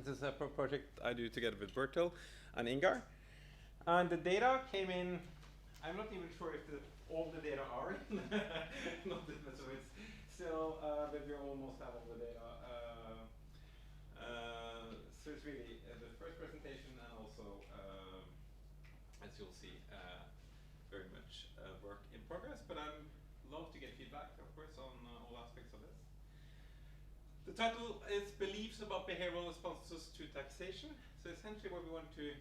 This is a project I do together with Bertil and Ingar. And the data came in, I'm not even sure if all the data are in, so it's still, but we almost have all the data. So it's really the first presentation and also, as you'll see, very much work in progress, but I'd love to get feedback, of course, on all aspects of this. The title is Beliefs about Behavioral Responses to Taxation. So essentially what we want to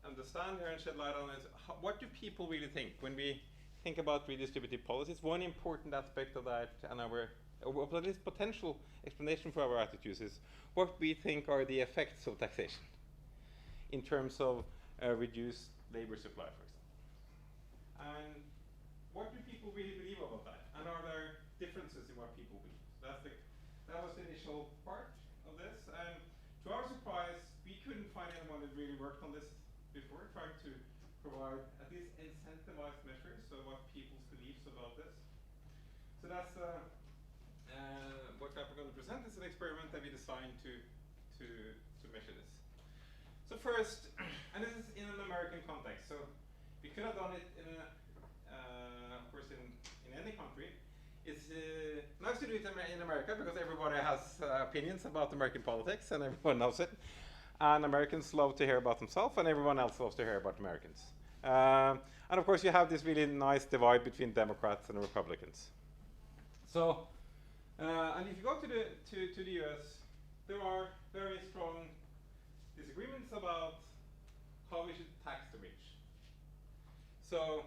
understand here and shed light on is what do people really think when we think about redistributive policies? One important aspect of that and at least potential explanation for our attitudes is what we think are the effects of taxation in terms of reduced labor supply, for example. And what do people really believe about that? And are there differences in what people believe? That was the initial part of this. And to our surprise, we couldn't find anyone that really worked on this before, trying to provide at least incentivized measures of what people's beliefs about this. So that's what I'm going to present is an experiment that we designed to measure this. So first, and this is in an American context, so we could have done it in a, of course, in any country. It's nice to do it in America because everybody has opinions about American politics and everyone knows it. And Americans love to hear about themselves and everyone else loves to hear about Americans. And of course you have this really nice divide between Democrats and Republicans. So, and if you go to the US, there are very strong disagreements about how we should tax the rich. So,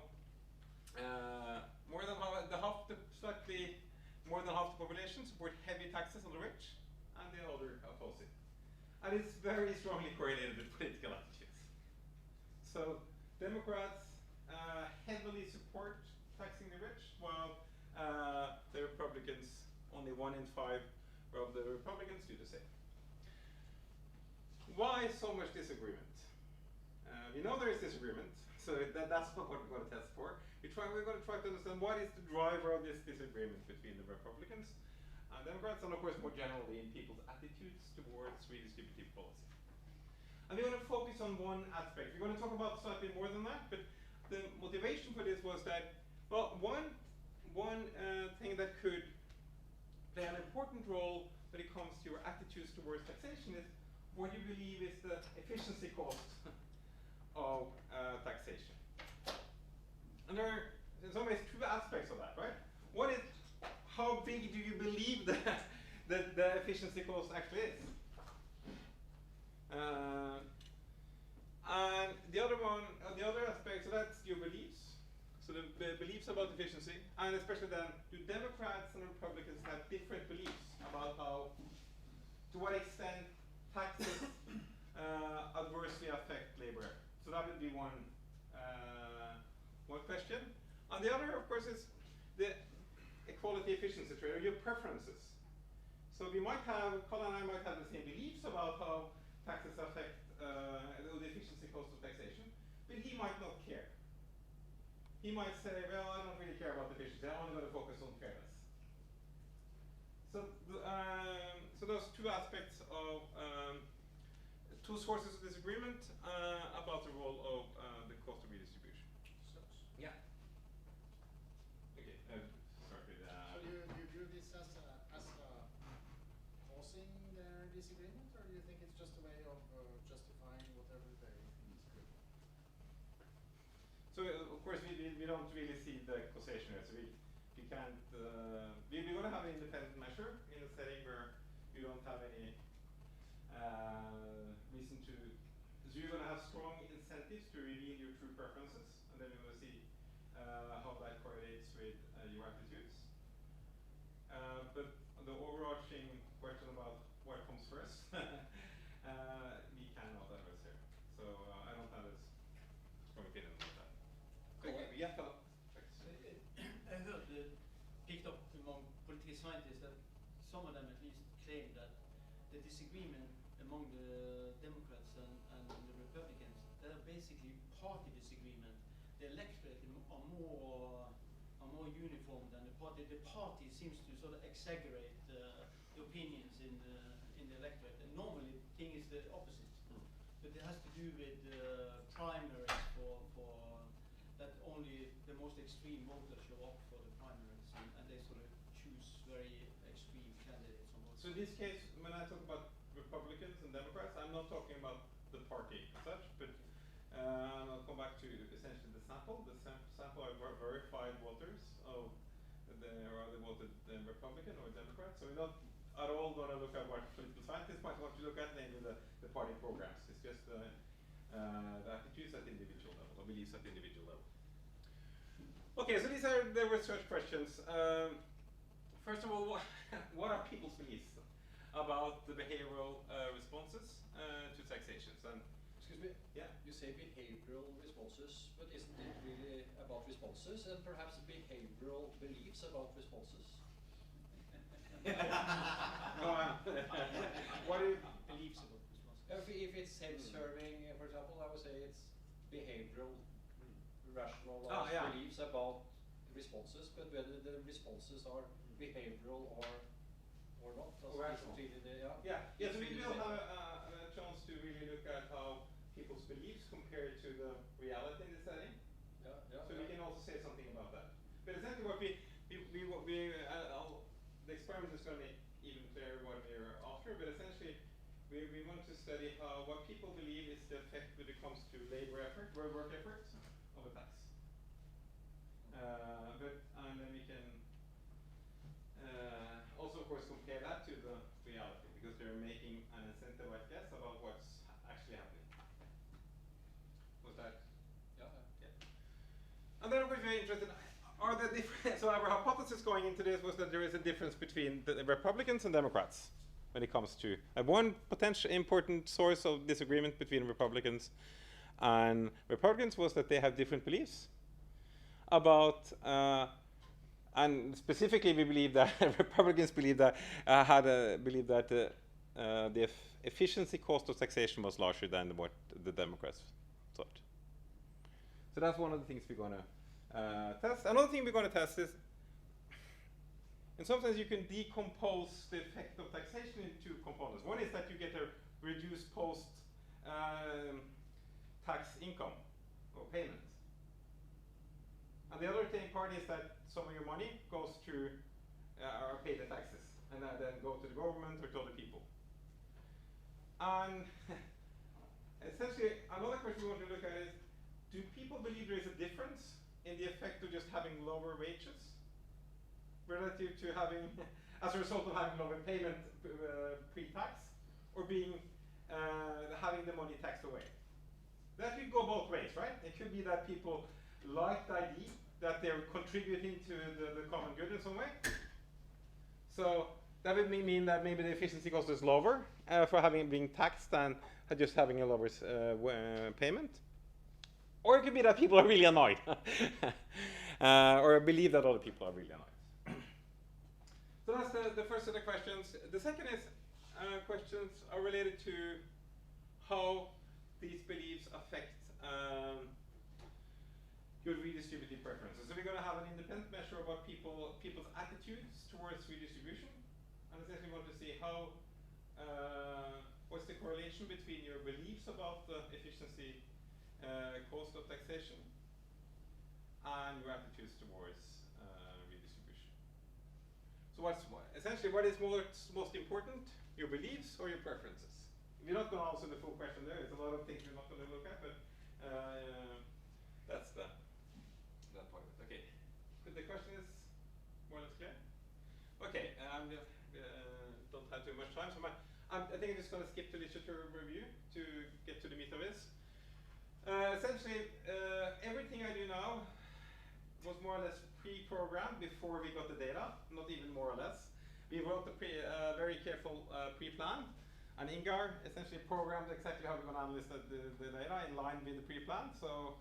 slightly more than half the population support heavy taxes on the rich, and the other oppose it. And it's very strongly correlated with political attitudes. So Democrats heavily support taxing the rich, while the Republicans, only 1 in 5 of the Republicans do the same. Why so much disagreement? We know there is disagreement, so that's what we're going to test for. We're going to try to understand what is the driver of this disagreement between the Republicans and Democrats, and of course more generally in people's attitudes towards redistributive policy. And we're going to focus on one aspect. We're going to talk about slightly more than that, but the motivation for this was that, well, one thing that could play an important role when it comes to your attitudes towards taxation is what you believe is the efficiency cost of taxation. And there are, in some ways, 2 aspects of that, right? One is, how big do you believe that the efficiency cost actually is? And the other aspect, so that's your beliefs. So the beliefs about efficiency, and especially then, do Democrats and Republicans have different beliefs about how, to what extent taxes adversely affect labor effort? So that would be one question. And the other, of course, is the equality efficiency trade, or your preferences. So we might have, Colin and I might have the same beliefs about how taxes affect the efficiency cost of taxation, but he might not care. He might say, well, I don't really care about efficiency, I'm only going to focus on fairness. So, so those 2 aspects of 2 sources of disagreement about the role of the cost of redistribution. Yeah. Okay. Start with. So you view this as causing their disagreement, or do you think it's just a way of justifying whatever they think is good? So of course we don't really see the causation here. So we can't. We're going to have an independent measure in a setting where you don't have any reason to. So you're going to have strong incentives to reveal your true preferences, and then we're going to see how that correlates with your attitudes. But the overarching question about what comes first, we cannot address here. So I don't have a strong opinion about that. Okay, yeah, Philip. I heard picked up among political scientists that some of them at least claim that the disagreement among the Democrats and the Republicans, they're basically party disagreement. The electorate are more uniform than the party. The party seems to sort of exaggerate the opinions in the electorate. And normally things it has to do with primaries for that only the most extreme voters show up for the primaries, and they sort of choose very extreme candidates on both So in this case, when I talk about Republicans and Democrats, I'm not talking about the party as such, but I'll come back to essentially the sample. The sample are verified voters of or they voted Republican or Democrat. So we're not at all going to look at what political scientists might want to look at, namely the party programs. It's just the attitudes at the individual level, or beliefs at the individual level. Okay, so these are the research questions. First of all, what are people's beliefs about the behavioral responses to taxations? And excuse me? Yeah. You say behavioral responses, but isn't it really about responses and perhaps behavioral beliefs about responses? What do you beliefs about responses. If it's self-serving, for example, I would say it's behavioral, rational beliefs about responses, but whether the responses are behavioral or not. Rational. So we will have a chance to really look at how people's beliefs compare to the reality in the setting. So we can also say something about that. But essentially what the experiment is going to be even clearer what we're after, but essentially we want to study how what people believe is the effect when it comes to labor effort, work effort of a tax. And then we can also of course compare that to the reality, because they're making an incentivized guess about what's actually happening. Was that? Yeah. And then of course we're interested, are there different, so our hypothesis going into this was that there is a difference between the Republicans and Democrats when it comes to, one potential important source of disagreement between Republicans and Republicans was that they have different beliefs about, and specifically we believe that Republicans believe that, the efficiency cost of taxation was larger than what the Democrats thought. So that's one of the things we're going to test. Another thing we're going to test is, in some sense you can decompose the effect of taxation into components. One is that you get a reduced post tax income or payment. And the other part is that some of your money goes to or pay the taxes and then go to the government or to other people. And essentially another question we want to look at is, do people believe there is a difference in the effect of just having lower wages relative to having, as a result of having lower payment pre-tax, or being having the money taxed away? That could go both ways, right? It could be that people like the idea that they're contributing to the common good in some way. So that would mean that maybe the efficiency cost is lower for being taxed than just having a lower payment. Or it could be that people are really annoyed, or believe that other people are really annoyed. So that's the first set of questions. The second is questions are related to how these beliefs affect your redistributive preferences. So we're going to have an independent measure of what people's attitudes towards redistribution, and essentially want to see how what's the correlation between your beliefs about the efficiency cost of taxation and your attitudes towards redistribution. So essentially what is most important, your beliefs or your preferences? We're not going to answer the full question there. There's a lot of things we're not going to look at, but that's that part of it. Okay, but the question is more or less clear. Okay, don't have too much time, so I think I'm just going to skip the literature review to get to the meat of this. Essentially, everything I do now was more or less pre-programmed before we got the data, not even more or less. We wrote a very careful pre-plan, and Ingar essentially programmed exactly how we're going to analyze the data in line with the pre-plan. So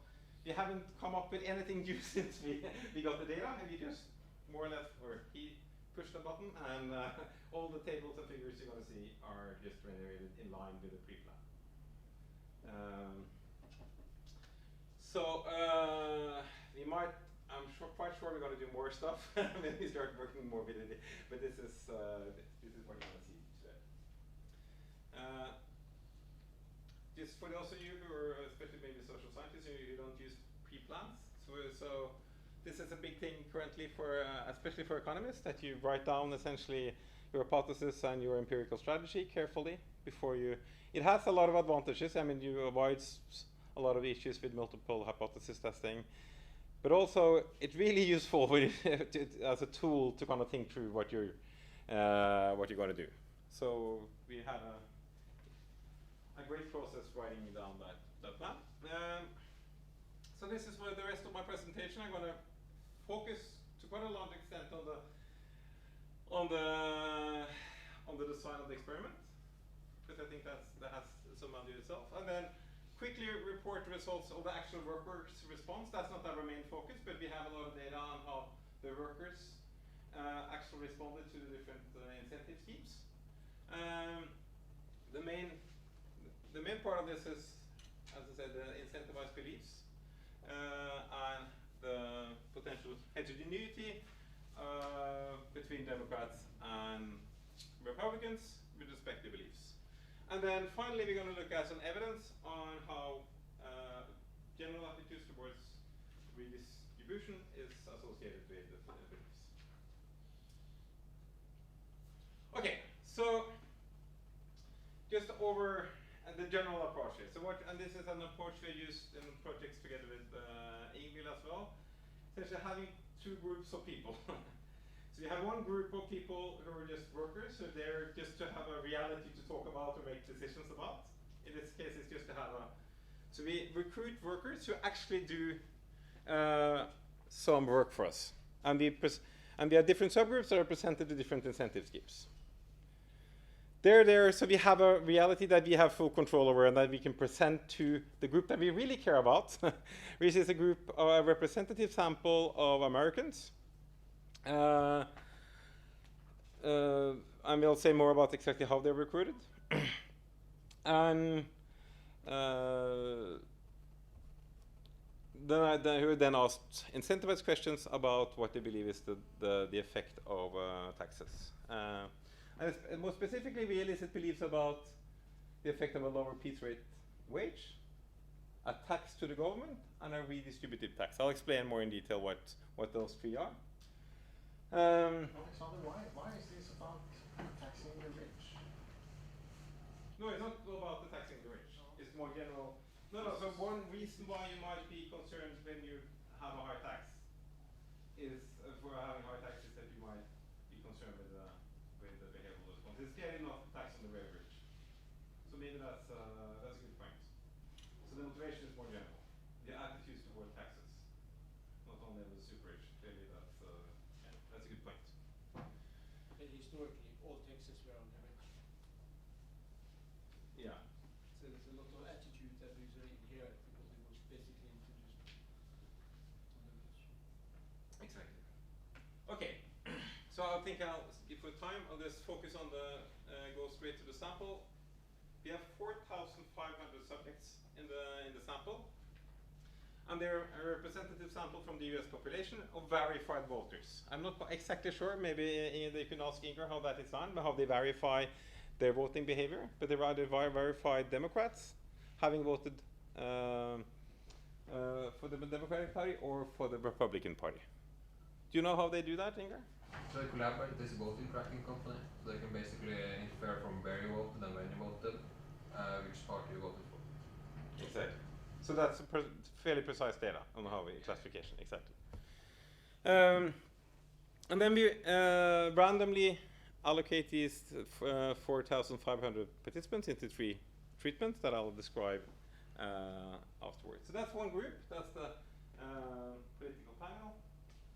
we haven't come up with anything new since we got the data, and we just more or less, or he pushed the button, and all the tables and figures you're going to see are just generated in line with the pre-plan. So we might, quite sure we're going to do more stuff when we start working more with it, but this is what you're going to see today. Just for those of you who are especially maybe social scientists who don't use pre-plans. So this is a big thing currently for, especially for economists, that you write down essentially your hypothesis and your empirical strategy carefully before you. It has a lot of advantages. I mean, you avoid a lot of issues with multiple hypothesis testing, but also it's really useful with as a tool to kind of think through what you're going to do. So we had a great process writing down that plan. So this is where the rest of my presentation. I'm going to focus to quite a large extent on the design of the experiment, because I think that has some value itself, and then quickly report the results of the actual workers' response. That's not our main focus, but we have a lot of data on how the workers actually responded to the different incentive schemes. The main part of this is, as I said, the incentivized beliefs and the potential heterogeneity between Democrats and Republicans with respect to beliefs. And then finally, we're going to look at some evidence on how general attitudes towards redistribution is associated with the beliefs. Okay, so just over the general approach here. So and this is an approach we used in projects together with Ingar as well. Essentially having two groups of people. So you have one group of people who are just workers, so they're just to have a reality to talk about or make decisions about. In this case, it's just to have so we recruit workers who actually do some work for us. And we have different subgroups that are presented to different incentive schemes. They're there, so we have a reality that we have full control over and that we can present to the group that we really care about, which is a representative sample of Americans. And we'll say more about exactly how they're recruited. And who then asked incentivized questions about what they believe is the effect of taxes. And more specifically, we elicit beliefs about the effect of a lower piece rate wage, a tax to the government, and a redistributive tax. I'll explain more in detail what those three are. Alexander, why is this about taxing the rich? No, it's not about the taxing the rich. It's more general. No, so one reason why you might be concerned when you have a high tax is for having high taxes that you might be concerned with the behavioral response. It's clearly not tax on the very rich. So maybe that's a good point. So the motivation is more general. The attitudes toward taxes, not only on the super rich. Clearly that's a good point. But historically, all taxes were on the rich. Yeah. So there's a lot of attitude that is inherent because it was basically introduced on the rich. Exactly. Okay. So I think if for time, I'll just focus on go straight to the sample. We have 4,500 subjects in the sample, and they're a representative sample from the US population of verified voters. I'm not exactly sure, maybe you can ask Ingar how that is done, but how they verify their voting behavior, but they're either verified Democrats, having voted for the Democratic Party or for the Republican Party. Do you know how they do that, Ingar? So they collaborate with this voting tracking company, so they can basically infer from where you voted and when you voted, which party you voted for. Exactly. So that's fairly precise data on how we classification, exactly. And then we randomly allocate these 4,500 participants into 3 treatments that I'll describe afterwards. So that's one group, that's the political panel.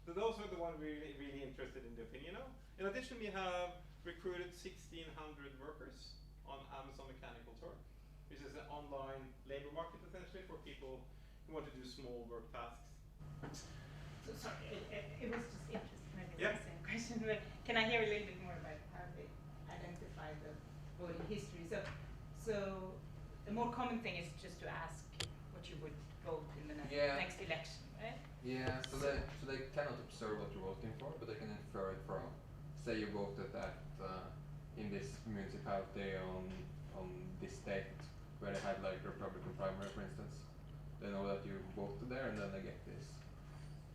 So those are the ones we're really interested in the opinion of. In addition, we have recruited 1,600 workers on Amazon Mechanical Turk, which is an online labor market essentially for people who want to do small work tasks. So sorry, it was just interesting. Maybe Yeah. it's the same question, but can I hear a little bit more about how they identify the voting history? So the more common thing is just to ask what you would vote in the next election, right? Yeah, so they cannot observe what you're voting for, but they can infer it from, say you voted at in this municipality on this date where they had like Republican primary, for instance. They know that you voted there, and then they get this,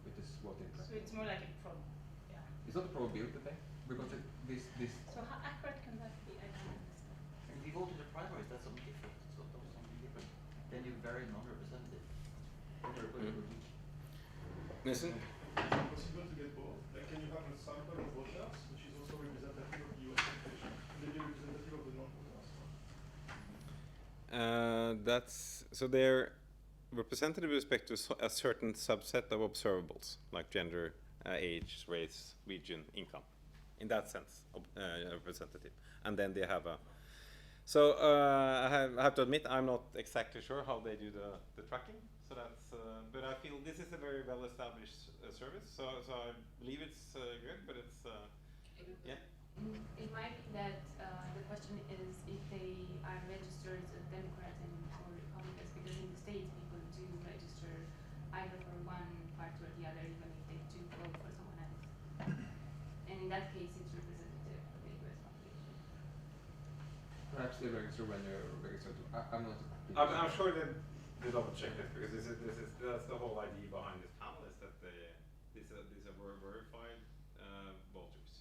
with this voting So tracking. it's more like a yeah. It's not a probability thing, because this. So how accurate can that be? I don't understand. If you vote in the primaries, that's something different. So that's something different. Then you're very non-representative. Then the Republican would weak. Listen. Is it possible to get both? Like, can you have a sample of voters, which is also representative of the US population, and then you're representative of the non-voters? That's so they're representative with respect to a certain subset of observables, like gender, age, race, region, income. In that sense, representative. And then they have a. So I have to admit, I'm not exactly sure how they do the tracking. So that's, but I feel this is a very well-established service. So I believe it's good, but it's yeah. It might be that the question is if they are registered as Democrats or Republicans, because in the States people do register either for one party or the other, even if they do vote for someone else. And in that case, it's representative of the US population. Perhaps they register when you're registered. I'm not. I'm sure they double check it, because that's the whole idea behind this panel, is that these are verified voters.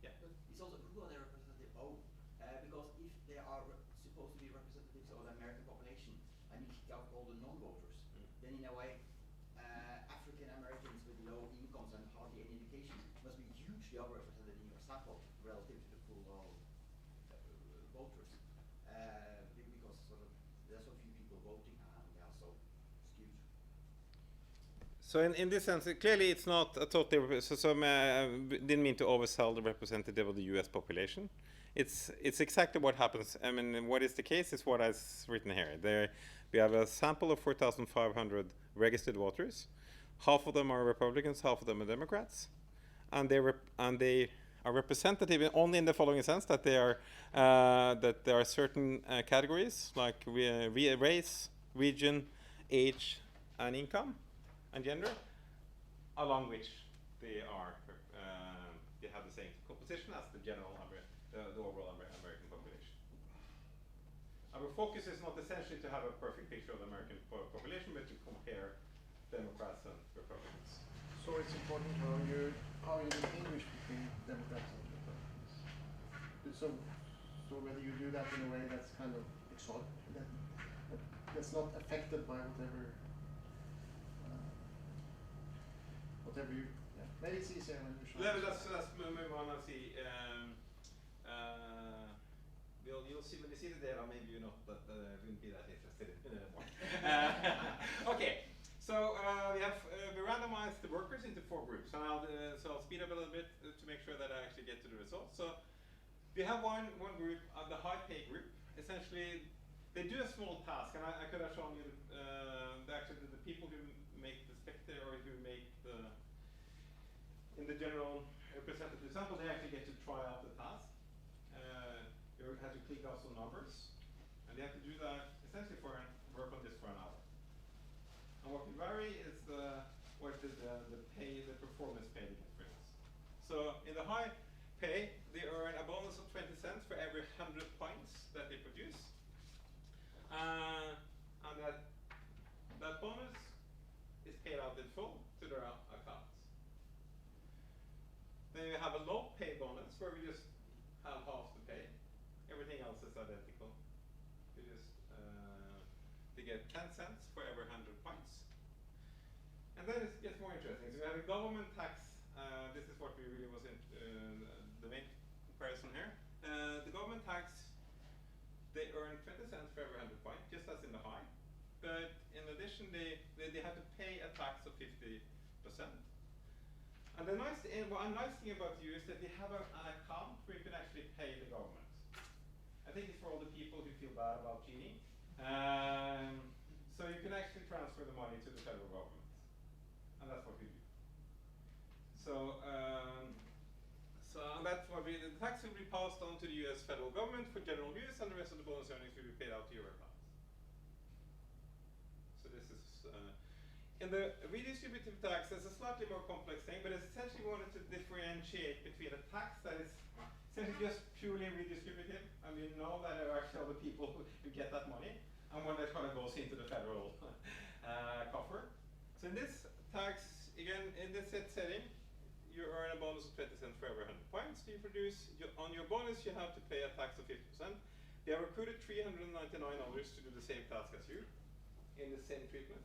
Yeah. But it's also who are they representative of? Because if they are supposed to be representatives of the American population and you kick out all the non-voters, then in a way, African Americans with low incomes and hardly any education must be hugely overrepresented in your sample relative to the pool of voters. Because sort of there are so few people voting and they are so skewed. So in this sense, clearly it's not a totally. Didn't mean to oversell the representative of the U.S. population. It's exactly what happens. I mean, what is the case is what is written here. We have a sample of 4,500 registered voters. Half of them are Republicans, half of them are Democrats, and they are representative only in the following sense, that they are that there are certain categories like race, region, age, and income, and gender, along which they are they have the same composition as the general the overall American population. Our focus is not essentially to have a perfect picture of the American population, but to compare Democrats and Republicans. So it's important how you distinguish between Democrats and Republicans. So whether you do that in a way that's kind of exotic, that's not affected by whatever you. Yeah. Maybe it's easier when you show. Let's move on and see. You'll see when you see the data. Maybe you're not, but wouldn't be that interested in it anymore. Okay. So we randomized the workers into 4 groups, and I'll speed up a little bit to make sure that I actually get to the results. So we have one group, the high pay group. Essentially, they do a small task, and I could have shown you the people who make the spectator, or who make in the general representative sample, they actually get to try out the task. You have to click off some numbers, and they have to do that essentially work on this for an hour. And what can vary is the performance pay difference. So in the high pay, they earn a bonus of 20 cents for every 100 points that they produce. And that bonus is paid out in full to their accounts. Then you have a low pay bonus, where we just have half the pay. Everything else is identical. They get 10 cents for every 100 points. And then it gets more interesting. So we have a government tax. This is what we really was in the main comparison here. The government tax, they earn 20 cents for every 100 points, just as in the high. But in addition, they have to pay a tax of 50%. And the nice thing about you is that they have an account where you can actually pay the government. I think it's for all the people who feel bad about cheating. So you can actually transfer the money to the federal government. And that's what we do. So that's what the tax will be passed on to the US federal government for general use, and the rest of the bonus earnings will be paid out to your accounts. So this is, in the redistributive tax, there's a slightly more complex thing, but it's essentially we wanted to differentiate between a tax that is since it's just purely redistributive, and we know that there are actually other people who get that money, and when that kind of goes into the federal coffer. So in this tax, again, in this setting, you earn a bonus of 20 cents for every 100 points you produce. On your bonus, you have to pay a tax of 50%. They have recruited 399 others to do the same task as you, in the same treatment.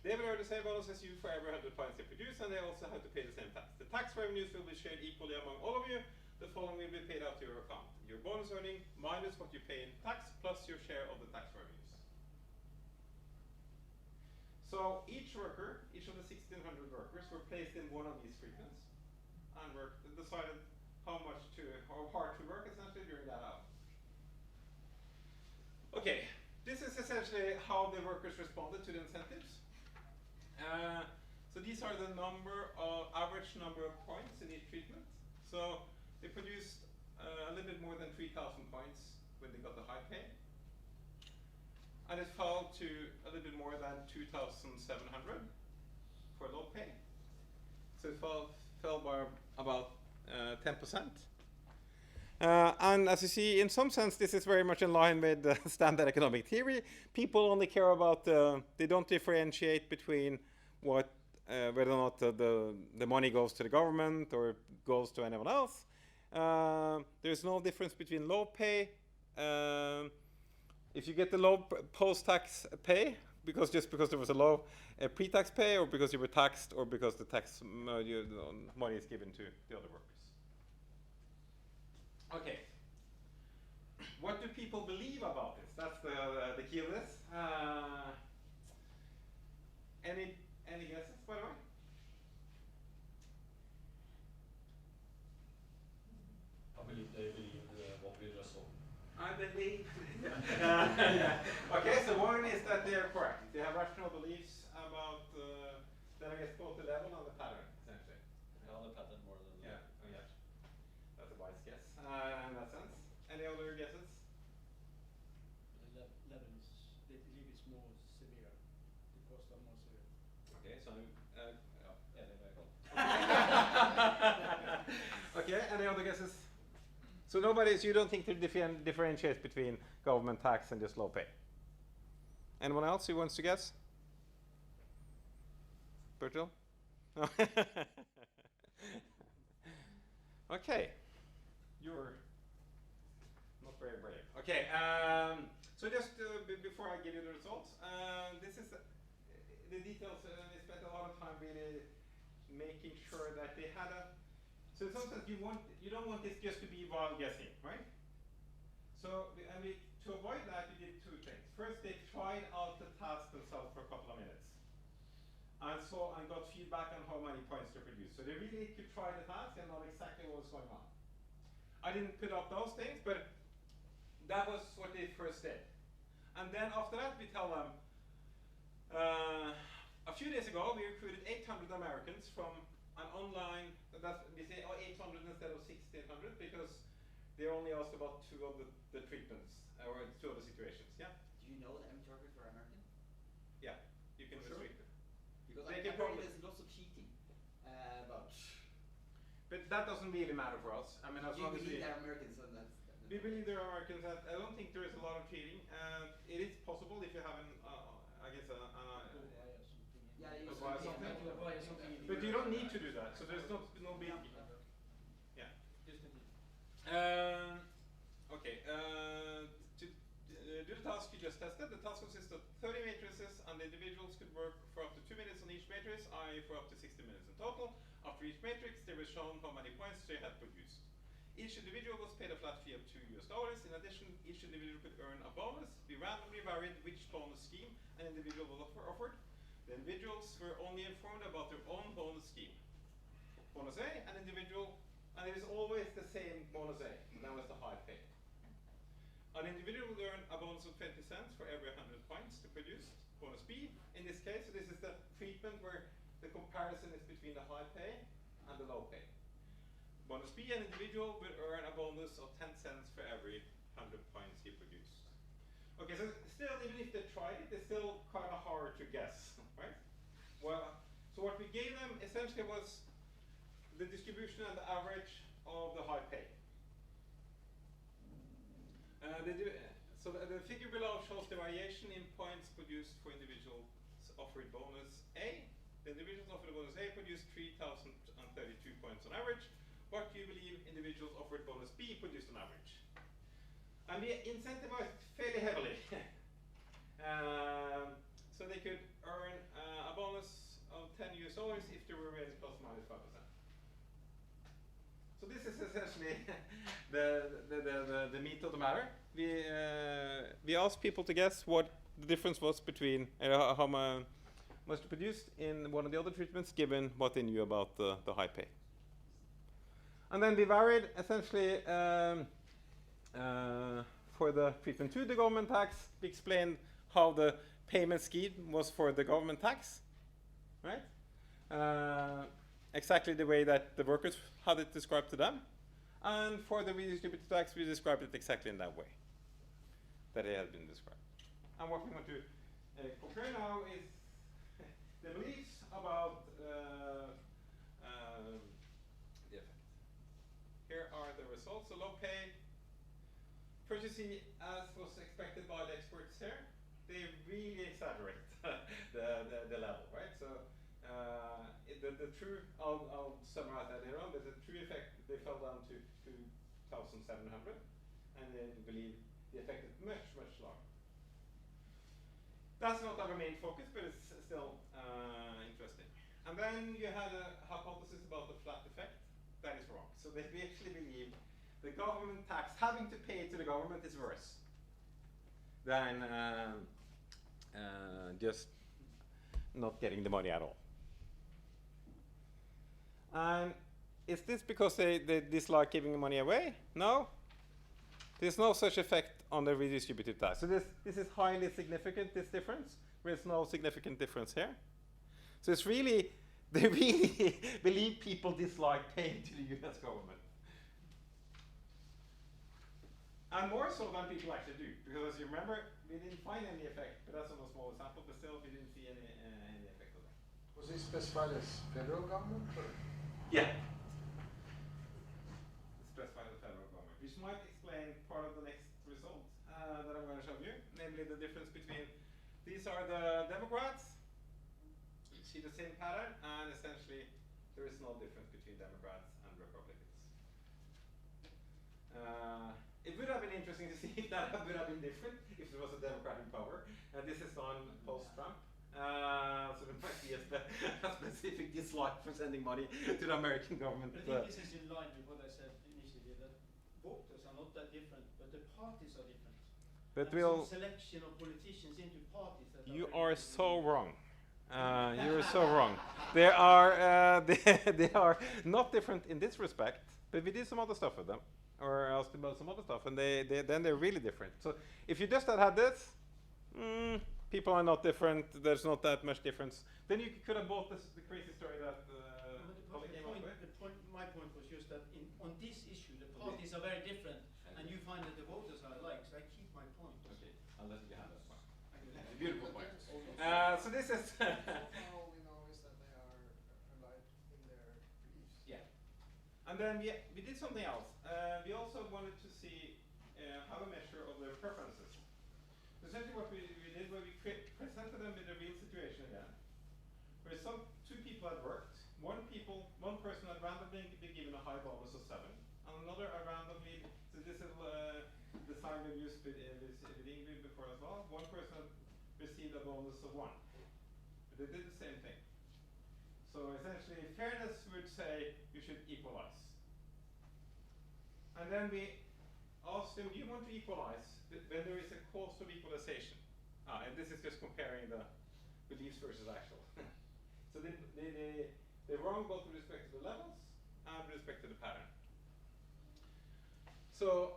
They will earn the same bonus as you for every 100 points they produce, and they also have to pay the same tax. The tax revenues will be shared equally among all of you. The following will be paid out to your account: your bonus earning minus what you pay in tax, plus your share of the tax revenues. So each worker, each of the 1,600 workers, were placed in one of these treatments and decided how hard to work essentially during that hour. Okay, this is essentially how the workers responded to the incentives. So these are the average number of points in each treatment. So they produced a little bit more than 3,000 points when they got the high pay. And it fell to a little bit more than 2,700 for low pay. So it fell by about 10%. And as you see, in some sense, this is very much in line with standard economic theory. People only care about, they don't differentiate between whether or not the money goes to the government or goes to anyone else. There's no difference between low pay. If you get the low post-tax pay, just because there was a low pre-tax pay, or because you were taxed, or because the tax money is given to the other workers. Okay. What do people believe about this? That's the key of this. Any guesses, by the way? I believe they believe what we just saw. I believe. Yeah. Okay, so one is that they are correct. They have rational beliefs about that I guess both the level and the pattern, essentially. Yeah, the pattern more than the Yeah. That's a wise guess in that sense. Any other guesses? The levels, they believe it's more severe. The costs are more severe. Okay, so yeah, they may go. Okay, any other guesses? So you don't think to differentiate between government tax and just low pay? Anyone else who wants to guess? Bertil? No. Okay, you're not very brave. Okay, so just before I give you the results, this is the details. We spent a lot of time really making sure that they had a. So in some sense, you don't want this just to be wild guessing, right? So to avoid that, we did two things. First, they tried out the task themselves for a couple of minutes, and got feedback on how many points they produced. So they really could try the task and know exactly what was going on. I didn't put up those things, but that was what they first did. And then after that, we tell them. A few days ago, we recruited 800 Americans from an online. We say 800 instead of 1,600 because they only asked about two of the treatments or two of the situations. Yeah. Do you know the target for American? Yeah, you can restrict it. Because They I can probably. there's lots of cheating, But that doesn't really matter for us. I mean, as long as they're Americans, and that's. We believe there are Americans. I don't think there is a lot of cheating. It is possible if you have I guess but you don't need to do that, so there's no big. Yeah. Okay. To do the task you just tested, the task consists of 30 matrices, and the individuals could work for up to 2 minutes on each matrix, i.e. for up to 60 minutes in total. After each matrix, they were shown how many points they had produced. Each individual was paid a flat fee of $2. In addition, each individual could earn a bonus. We randomly varied which bonus scheme an individual was offered. The individuals were only informed about their own bonus scheme. Bonus A, an individual, and it is always the same bonus A, and that was the high pay. An individual will earn a bonus of 20 cents for every 100 points to produce. Bonus B, in this case, so this is the treatment where the comparison is between the high pay and the low pay. Bonus B, an individual will earn a bonus of 10 cents for every 100 points he produced. Okay, so still, even if they tried it, it's still kind of hard to guess, right? Well, so what we gave them essentially was the distribution and the average of the high pay. So the figure below shows the variation in points produced for individuals offered bonus A. The individuals offered bonus A produced 3,032 points on average. What do you believe individuals offered bonus B produced on average? And we incentivized fairly heavily. So they could earn a bonus of $10 if they were raised plus minus 5%. So this is essentially the meat of the matter. We asked people to guess what the difference was between how much they produced in one of the other treatments given what they knew about the high pay. And then we varied essentially for the treatment 2, the government tax. We explained how the payment scheme was for the government tax, right? Exactly the way that the workers had it described to them. And for the redistributive tax, we described it exactly in that way that it had been described. And what we want to compare now is the beliefs about the effect. Here are the results. So low pay. First you see, as was expected by the experts here, they really exaggerate the level, right? So the true, I'll summarize that later on, but the true effect, they fell down to 2,700, and they believe the effect is much, much larger. That's not our main focus, but it's still interesting. And then you had a hypothesis about the flat effect. That is wrong. So we actually believe the government tax, having to pay to the government is worse than just not getting the money at all. And is this because they dislike giving the money away? No. There's no such effect on the redistributive tax. So this is highly significant, this difference. There's no significant difference here. So it's really, they really believe people dislike paying to the US government. And more so than people actually do. Because as you remember, we didn't find any effect, but that's on a small sample, but still we didn't see any effect of that. Was it specified as federal government? Or? Yeah. It's specified as federal government, which might explain part of the next result that I'm going to show you, namely the difference between, these are the Democrats. You see the same pattern, and essentially there is no difference between Democrats and Republicans. It would have been interesting to see if that would have been different if there was a Democrat in power. This is on post-Trump. So there might be a specific dislike for sending money to the American government. I think this is in line with what I said initially, that voters are not that different, but the parties are different. But and we'll some selection of politicians into parties that you are are so wrong. You're so wrong. They are they are not different in this respect, but we did some other stuff with them, or asked about some other stuff, and then they're really different. So if you just had this, people are not different. There's not that much difference. Then you could have bought the crazy story that my point was just that on this issue, the parties are very different, and you find that the voters are alike. So I keep my point. Okay, I'll let you have that point. It's a beautiful point. So this is. All we know is that they are alike in their beliefs. Yeah. And then we did something else. We also wanted to see how a measure of their preferences. Essentially what we did was we presented them with a real situation again, where two people had worked. One person had randomly been given a high bonus of 7, and another randomly, so this is the sign we used with Ingar before as well. One person received a bonus of 1. But they did the same thing. So essentially, fairness would say you should equalize. And then we asked them, do you want to equalize when there is a cost of equalization? And this is just comparing the beliefs versus actual. So they're wrong both with respect to the levels and with respect to the pattern. So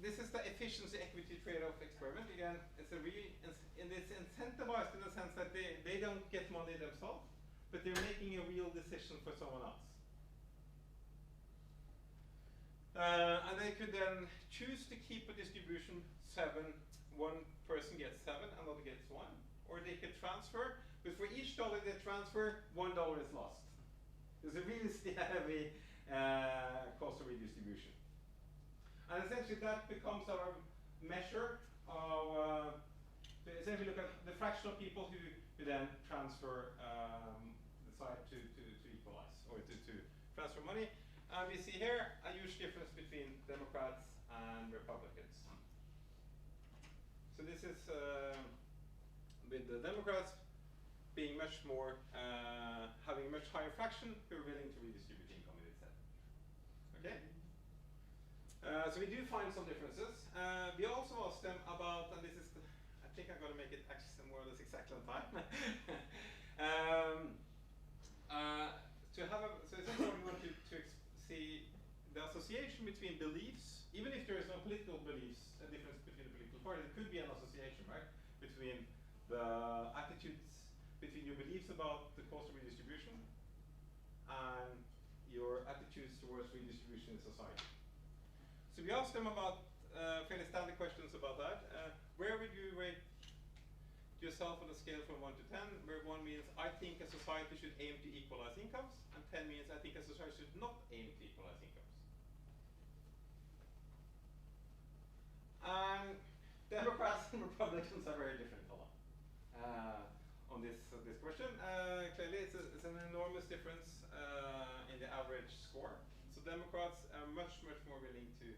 this is the efficiency equity trade-off experiment. Again, it's incentivized in the sense that they don't get money themselves, but they're making a real decision for someone else. And they could then choose to keep a distribution 7, one person gets 7, another gets 1, or they could transfer, but for each dollar they transfer, $1 is lost. There's a really heavy cost of redistribution. And essentially that becomes our measure of, so if we look at the fraction of people who then transfer, decide to equalize, or to transfer money. And we see here a huge difference between Democrats and Republicans. So this is with the Democrats being much more, having a much higher fraction who are willing to redistribute income instead. Okay? So we do find some differences. We also asked them about, and this is, I think I'm going to make it actually more or less exactly on time. To have a, so essentially we want to see the association between beliefs, even if there is no political beliefs, a difference between the political parties, it could be an association, right? Between the attitudes, between your beliefs about the cost of redistribution and your attitudes towards redistribution in society. So we asked them about fairly standard questions about that. Where would you rate yourself on a scale from 1 to 10, where 1 means I think a society should aim to equalize incomes, and 10 means I think a society should not aim to equalize incomes. And Democrats and Republicans are very different on this question. Clearly, it's an enormous difference in the average score. So Democrats are much more willing to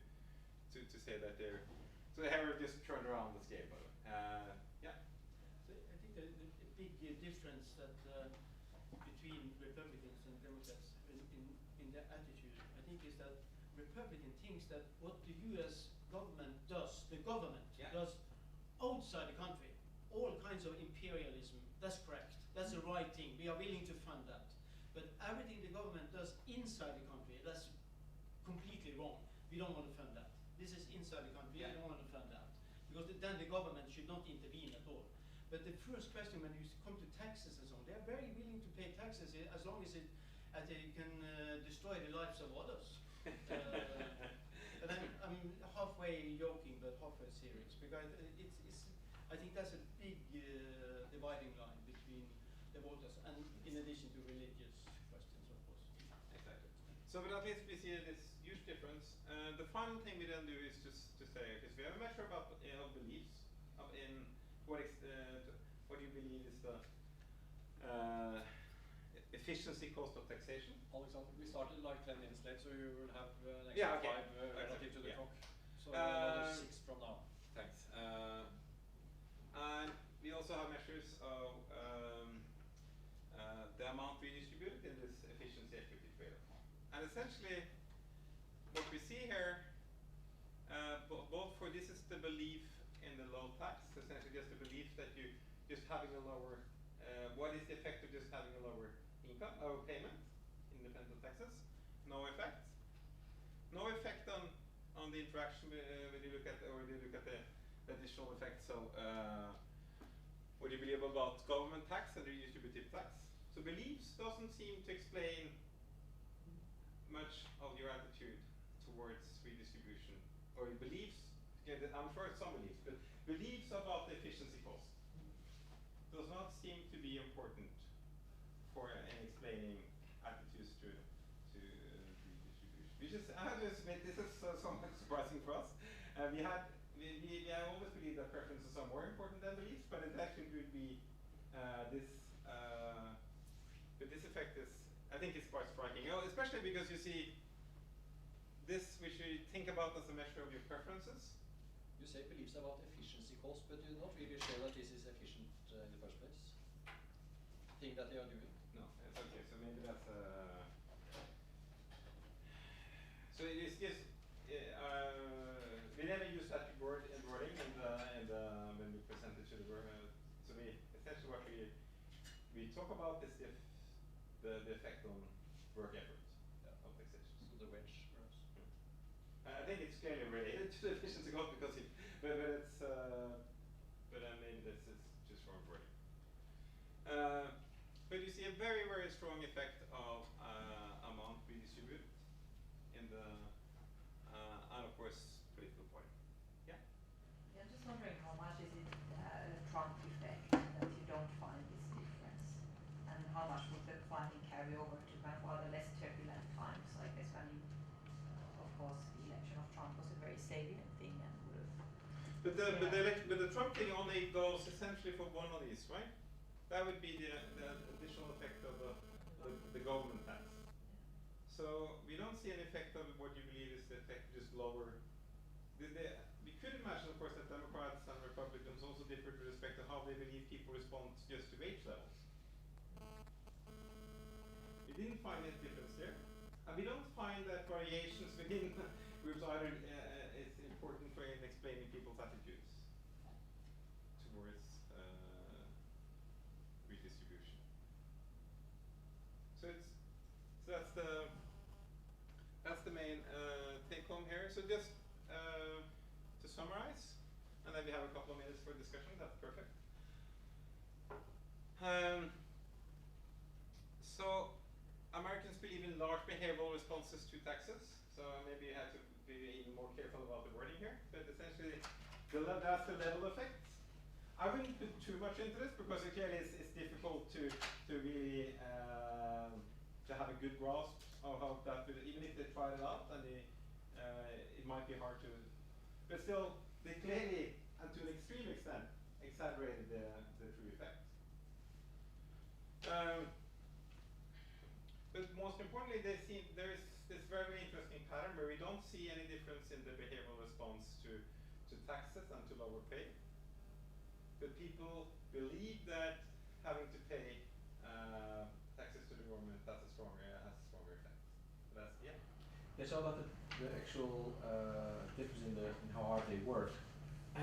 say that they're, so they have just turned around the scale, by the way. Yeah. So I think the big difference that between Republicans and Democrats in their attitude, I think, is that Republican thinks that what the U.S. government does, the government does outside the country, all kinds of imperialism, that's correct, that's the right thing, we are willing to fund that. But everything the government does inside the country, that's completely wrong. We don't want to fund that. This is inside the country, we don't want to fund that. Because then the government should not intervene at all. But the first question when you come to taxes and so on, they're very willing to pay taxes as long as they can destroy the lives of others. But I'm halfway joking, but halfway serious, because I think that's a big dividing line between the voters, and in addition to religious questions, of course. Exactly. So but at least we see this huge difference. The final thing we then do is just to say, because we have a measure about of beliefs, in what you believe is the efficiency cost of taxation. Alexander, we started like 10 minutes late, so you will have an Yeah, extra okay. 5 relative to the clock. So Uh, another 6 from now. Thanks. And we also have measures of the amount redistributed in this efficiency equity trade-off. And essentially, what we see here, both for this is the belief in the low tax, essentially just the belief that you just having a lower, what is the effect of just having a lower income or payment, independent of taxes? No effect. No effect on the interaction when you look at, or you look at the additional effects of what you believe about government tax and redistributive tax. So beliefs doesn't seem to explain much of your attitude towards redistribution, or beliefs. I'm sure some beliefs, but beliefs about the efficiency cost does not seem to be important for explaining attitudes to redistribution. Which is, I have to admit, this is somewhat surprising for us. We have always believed that preferences are more important than beliefs, but it actually would be but this effect is, I think, is quite striking. Especially because you see this, which you think about as a measure of your preferences. You say beliefs about efficiency cost, but you're not really sure that this is efficient in the first place. Thing that they are doing. No, it's okay. So maybe that's so it's just we never use that word in wording when we present it to the word. So we essentially what we talk about is the effect on work effort of taxation. So the wedge, perhaps. I think it's clearly related to the efficiency cost because but it's but then maybe that's just wrong wording. But you see a very strong effect of amount redistributed in the and of course political party. Yeah. Yeah, I'm just wondering how much is it Trump effect that you don't find this difference, and how much would the finding carry over to kind of other But the Trump thing only goes essentially for one of these, right? That would be the additional effect of the government tax. So we don't see an effect of what you believe is the effect, just lower. We could imagine, of course, that Democrats and Republicans also differ with respect to how they believe people respond just to wage levels. We didn't find any difference there. And we don't find that variations within groups either is important for in explaining people's attitudes towards redistribution. So that's the main take home here. So just to summarize, and then we have a couple of minutes for discussion. That's perfect. So Americans believe in large behavioral responses to taxes. So maybe you have to be even more careful about the wording here. But essentially, that's the level effect. I wouldn't put too much into this because clearly it's difficult to really to have a good grasp of how that will, even if they tried it out, and it might be hard to. But still, they clearly, and to an extreme extent, exaggerated the true effect. But most importantly, there is this very interesting pattern where we don't see any difference in the behavioral response to taxes and to lower pay. But people believe that having to pay taxes to the government has a stronger effect. That's It's all about the actual difference in how hard they work.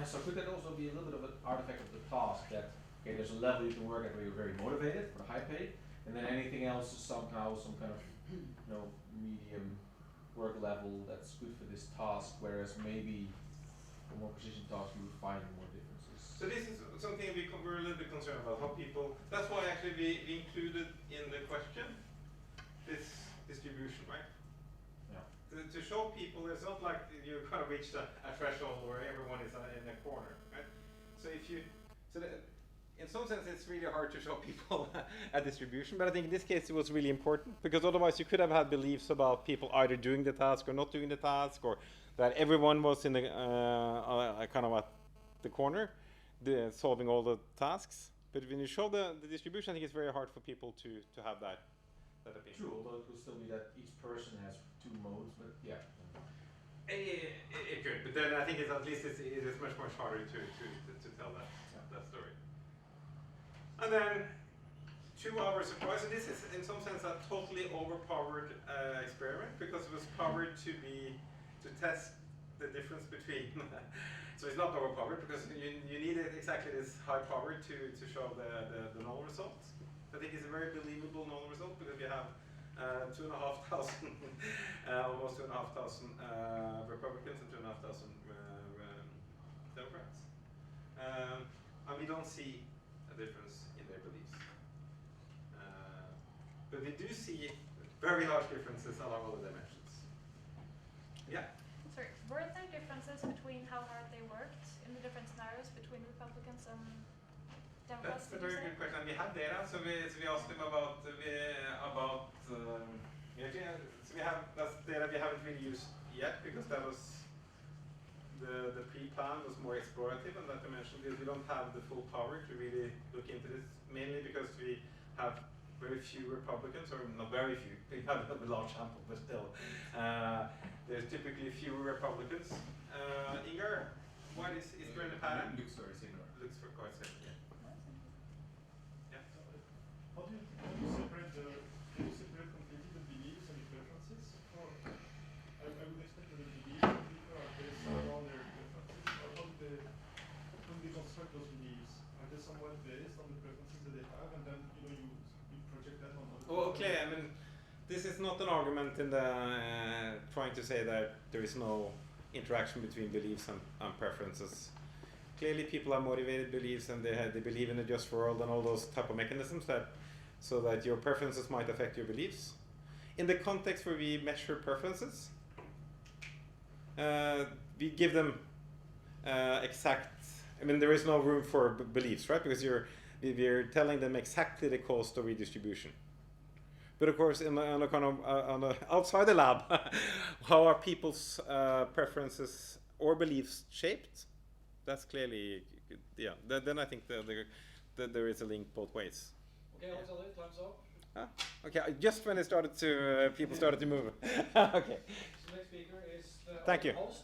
So could that also be a little bit of an artifact of the task that there's a level you can work at where you're very motivated for the high pay, and then anything else is somehow some kind of medium work level that's good for this task, whereas maybe for more precision tasks you would find more differences. So this is something we're a little bit concerned about, how people, that's why actually we included in the question this distribution, right? Yeah. To show people, it's not like you kind of reached a threshold where everyone is in a corner, right? So in some sense it's really hard to show people a distribution, but I think in this case it was really important, because otherwise you could have had beliefs about people either doing the task or not doing the task, or that everyone was in the kind of at the corner, solving all the tasks. But when you show the distribution, I think it's very hard for people to have that opinion. True, although it will still be that each person has two modes, but yeah. It could, but then I think it is much harder to tell that story. And then, to our surprise, and this is in some sense a totally overpowered experiment, because it was powered to test the difference between. So it's not overpowered because you need exactly this high power to show the null result. I think it's a very believable null result, because we have 2,500, almost 2,500 Republicans and 2,500 Democrats, and we don't see a difference in their beliefs. But we do see very large differences along all the dimensions. Yeah. Sorry, were there differences between how hard they worked in the different scenarios between Republicans and Democrats? That's a very good question. We have data, so we asked them about so we have that's data we haven't really used yet, because that was the pre-plan was more explorative on that dimension, because we don't have the full power to really look into this, mainly because we have very few Republicans, or not very few, we have a large sample, but still. There's typically fewer Republicans. Ingar, what is there in the pattern? Looks very similar. Looks for quite similar. Yeah. How do you separate completely the beliefs and the preferences? I would expect that the beliefs of people are based on their preferences. Or how do they construct those beliefs? Are they somewhat based on the preferences that they have, and then you project that on other people? Well, okay, I mean, this is not an argument in the trying to say that there is no interaction between beliefs and preferences. Clearly, people have motivated beliefs, and they believe in a just world and all those type of mechanisms so that your preferences might affect your beliefs. In the context where we measure preferences, we give them exact. I mean, there is no room for beliefs, right? Because we're telling them exactly the cost of redistribution. But of course, on the outside the lab, how are people's preferences or beliefs shaped? that's clearly, yeah. Then I think that there is a link both ways. Okay, Alexander, time's up. Okay, just when it started to, people started to move. Okay. So next speaker is the Thank you. host.